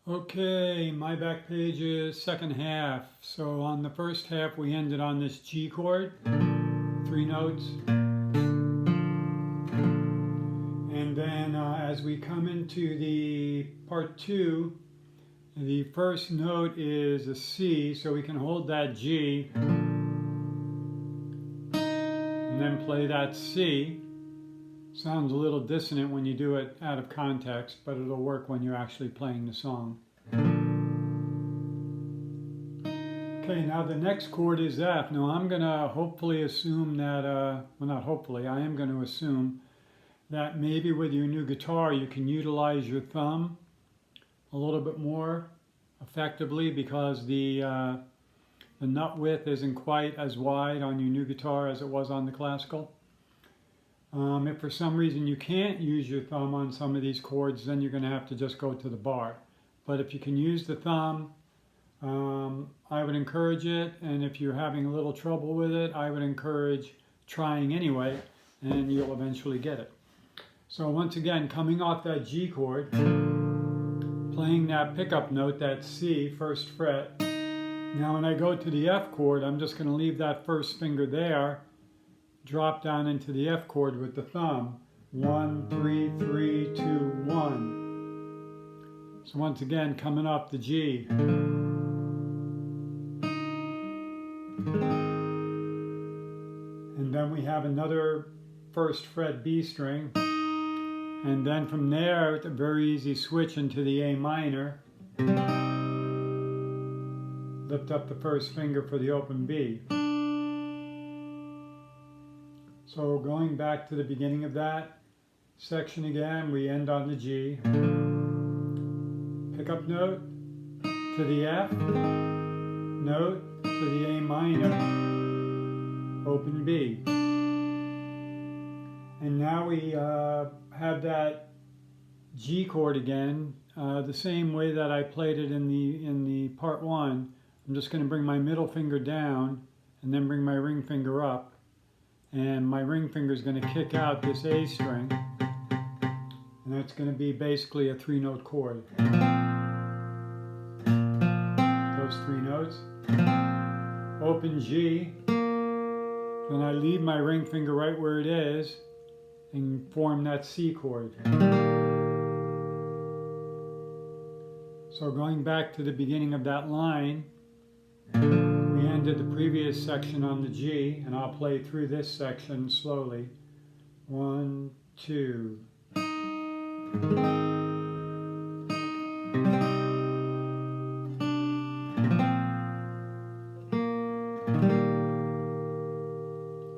Okay, my back page is second half. So on the first half we ended on this G chord, 3 notes. And then as we come into the part 2, the first note is a C, so we can hold that G and then play that C. Sounds a little dissonant when you do it out of context, but it'll work when you're actually playing the song. Okay, now the next chord is F. Now I'm going to hopefully assume that, well not hopefully, I am going to assume that maybe with your new guitar you can utilize your thumb a little bit more effectively because the nut width isn't quite as wide on your new guitar as it was on the classical. If for some reason you can't use your thumb on some of these chords, then you're going to have to just go to the bar. But if you can use the thumb, I would encourage it, and if you're having a little trouble with it, I would encourage trying anyway, and you'll eventually get it. So once again, coming off that G chord, playing that pickup note, that C, first fret. Now when I go to the F chord, I'm just going to leave that first finger there, drop down into the F chord with the thumb. 1, 3, 3, 2, 1. So once again, coming off the G. And then we have another first fret B string. And then from there, it's a very easy switch into the A minor. Lift up the first finger for the open B. So going back to the beginning of that section again, we end on the G. Pickup note to the F, note to the A minor, open B. And now we have that G chord again, the same way that I played it in the part 1. I'm just going to bring my middle finger down and then bring my ring finger up. And my ring finger is going to kick out this A string. And that's going to be basically a 3-note chord. Those 3 notes. Open G. Then I leave my ring finger right where it is and form that C chord. So going back to the beginning of that line, we ended the previous section on the G, and I'll play through this section slowly. 1, 2.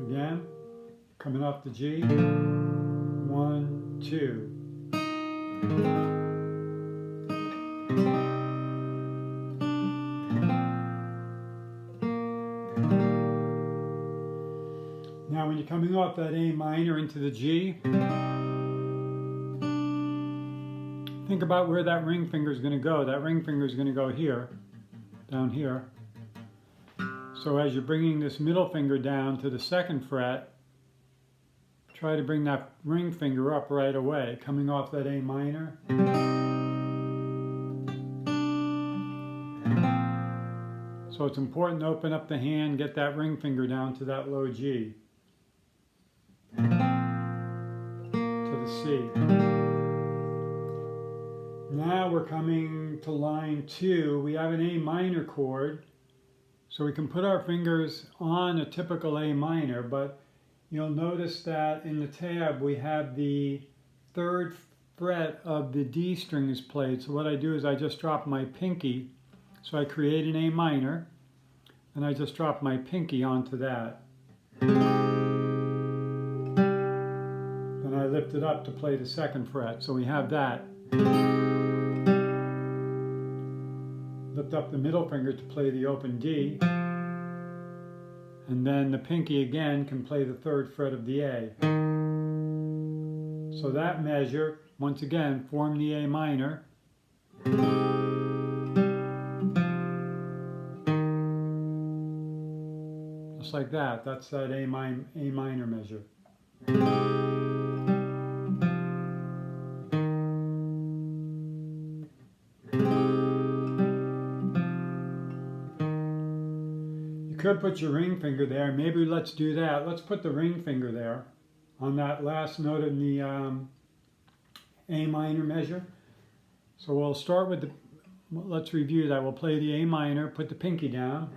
Again, coming off the G. 1, 2. Now when you're coming off that A minor into the G, think about where that ring finger is going to go. That ring finger is going to go here, down here. So as you're bringing this middle finger down to the 2nd fret, try to bring that ring finger up right away, coming off that A minor. So it's important to open up the hand, get that ring finger down to that low G. To the C. Now we're coming to line 2. We have an A minor chord. So we can put our fingers on a typical A minor, but you'll notice that in the tab we have the 3rd fret of the D string is played. So what I do is I just drop my pinky. So I create an A minor, and I just drop my pinky onto that. Then I lift it up to play the 2nd fret. So we have that. Lift up the middle finger to play the open D. And then the pinky again can play the 3rd fret of the A. So that measure, once again, form the A minor. Just like that. That's that A minor measure. could put your ring finger there. Maybe let's do that. Let's put the ring finger there on that last note in the A minor measure. So we'll start with the, let's review that. We'll play the A minor, put the pinky down.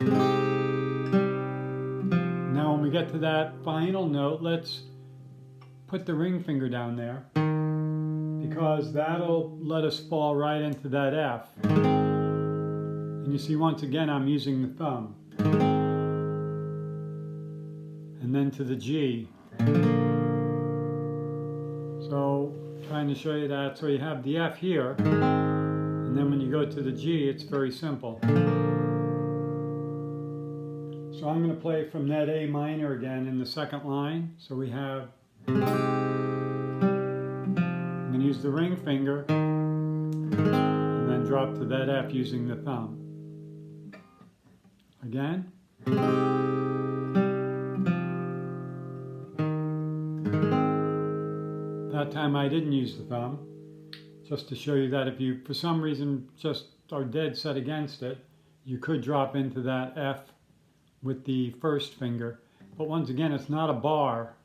Now when we get to that final note, let's put the ring finger down there, because that'll let us fall right into that F. And you see, once again, I'm using the thumb. And then to the G. So, trying to show you that. So you have the F here, and then when you go to the G, it's very simple. So I'm going to play from that A minor again in the second line. So we have, I'm going to use the ring finger, and then drop to that F using the thumb. Again. That time I didn't use the thumb, just to show you that if you, for some reason, just are dead set against it, you could drop into that F with the first finger. But once again, it's not a bar.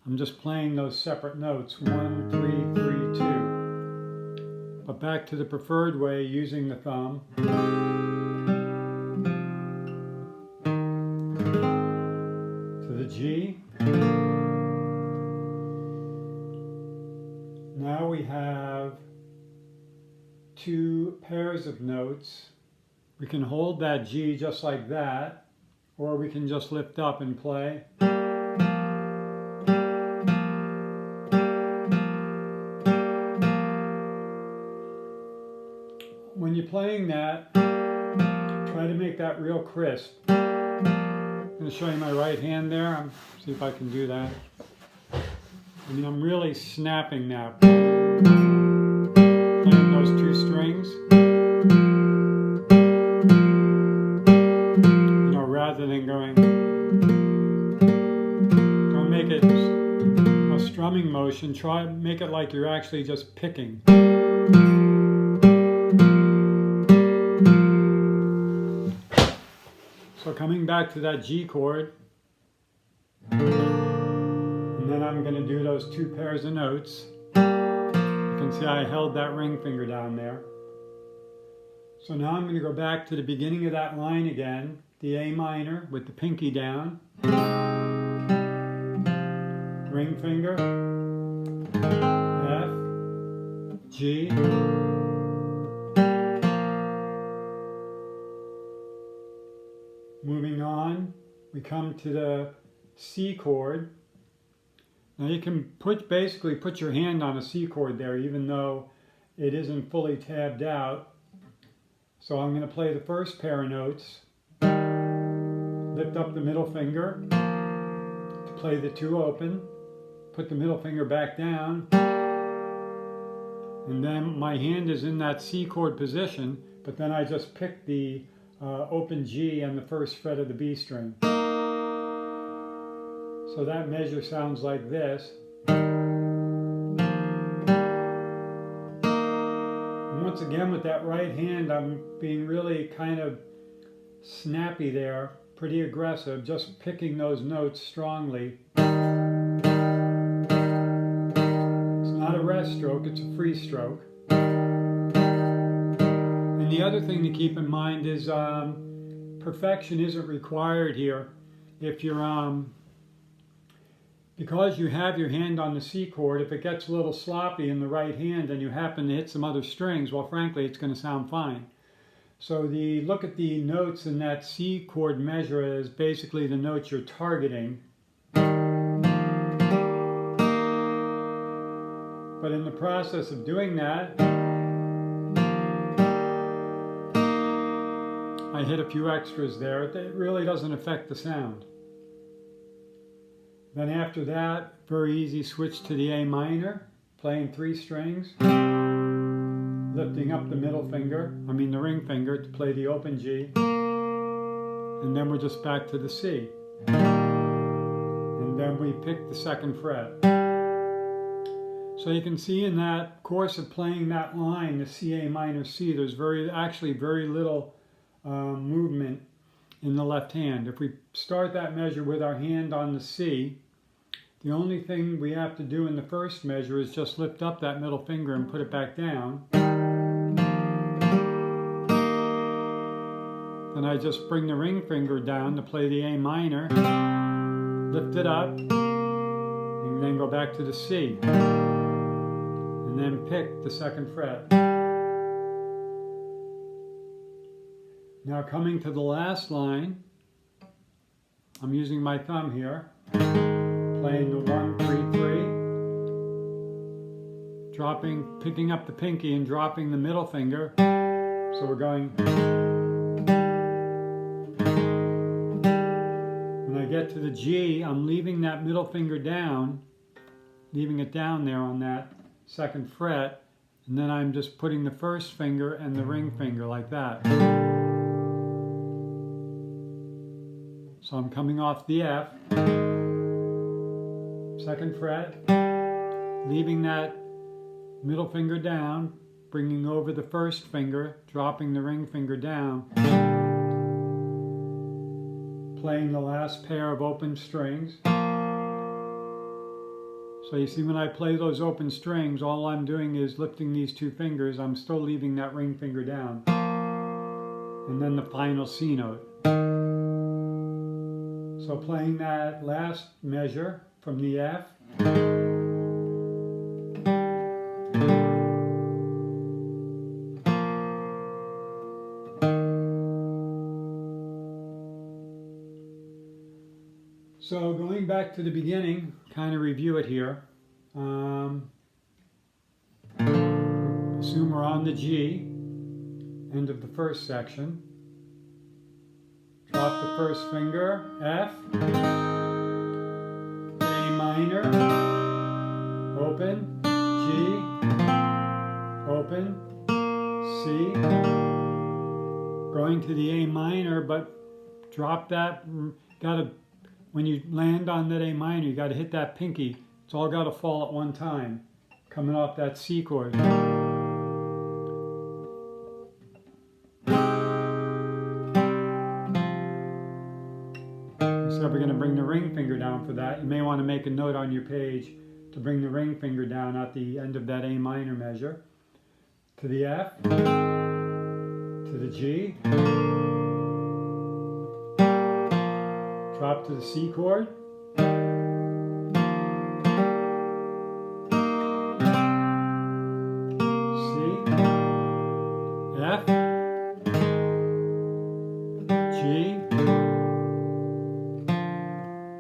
I'm just playing those separate notes, 1, 3, 3, 2. But back to the preferred way, using the thumb. To the G. Now we have two pairs of notes. We can hold that G just like that, or we can just lift up and play. When you're playing that, try to make that real crisp. I'm going to show you my right hand there. See if I can do that. I mean, I'm really snapping now. Playing those two strings. You know, rather than going, don't make it a strumming motion. Try, make it like you're actually just picking. So coming back to that G chord. And then I'm going to do those two pairs of notes. You can see I held that ring finger down there. So now I'm going to go back to the beginning of that line again, the A minor with the pinky down, ring finger, F, G, moving on, we come to the C chord. Now you can basically put your hand on a C chord there, even though it isn't fully tabbed out. So I'm going to play the first pair of notes, lift up the middle finger to play the two open, put the middle finger back down, and then my hand is in that C chord position, but then I just pick the open G and the first fret of the B string. So that measure sounds like this. And once again, with that right hand, I'm being really kind of snappy there, pretty aggressive, just picking those notes strongly. It's not a rest stroke, it's a free stroke. And the other thing to keep in mind is perfection isn't required here. If you're because you have your hand on the C chord, if it gets a little sloppy in the right hand and you happen to hit some other strings, well, frankly, it's going to sound fine. So look at the notes in that C chord measure as basically the notes you're targeting. But in the process of doing that, I hit a few extras there. It really doesn't affect the sound. Then after that, very easy, switch to the A minor, playing 3 strings, lifting up the middle finger, the ring finger, to play the open G, and then we're just back to the C. And then we pick the second fret. So you can see in that course of playing that line, the C, A minor, C, there's actually very little movement in the left hand. If we start that measure with our hand on the C, the only thing we have to do in the first measure is just lift up that middle finger and put it back down. Then I just bring the ring finger down to play the A minor, lift it up, and then go back to the C. And then pick the second fret. Now coming to the last line, I'm using my thumb here, playing the 1, 3, 3, picking up the pinky and dropping the middle finger. So we're going. When I get to the G, I'm leaving that middle finger down, leaving it down there on that second fret, and then I'm just putting the first finger and the ring finger like that. So I'm coming off the F, second fret, leaving that middle finger down, bringing over the first finger, dropping the ring finger down, playing the last pair of open strings. So you see, when I play those open strings, all I'm doing is lifting these two fingers. I'm still leaving that ring finger down. And then the final C note. So playing that last measure from the F. So going back to the beginning, kind of review it here. Assume we're on the G, end of the first section. Drop the first finger, F, A minor, open, G, open, C, going to the A minor, but drop that, when you land on that A minor, you got to hit that pinky. It's all got to fall at one time, coming off that C chord. So we're going to bring the ring finger down for that. You may want to make a note on your page to bring the ring finger down at the end of that A minor measure. To the F, to the G, drop to the C chord, C, F, G,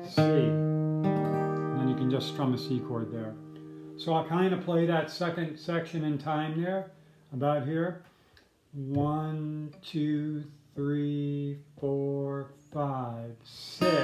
C, and then you can just strum a C chord there. So I'll kind of play that second section in time there, about here. 1, 2, 3, 4, 5, 6.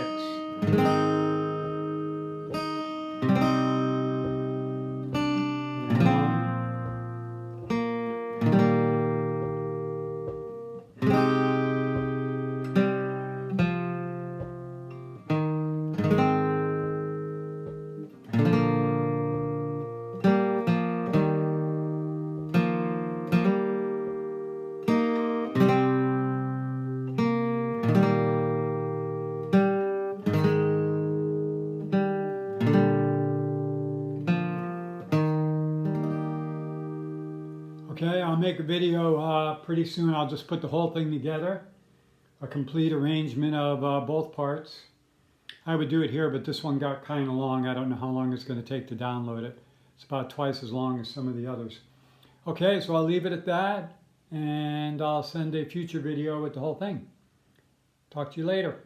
Okay, I'll make a video pretty soon. I'll just put the whole thing together, a complete arrangement of both parts. I would do it here, but this one got kind of long. I don't know how long it's going to take to download it. It's about twice as long as some of the others. Okay, so I'll leave it at that, and I'll send a future video with the whole thing. Talk to you later.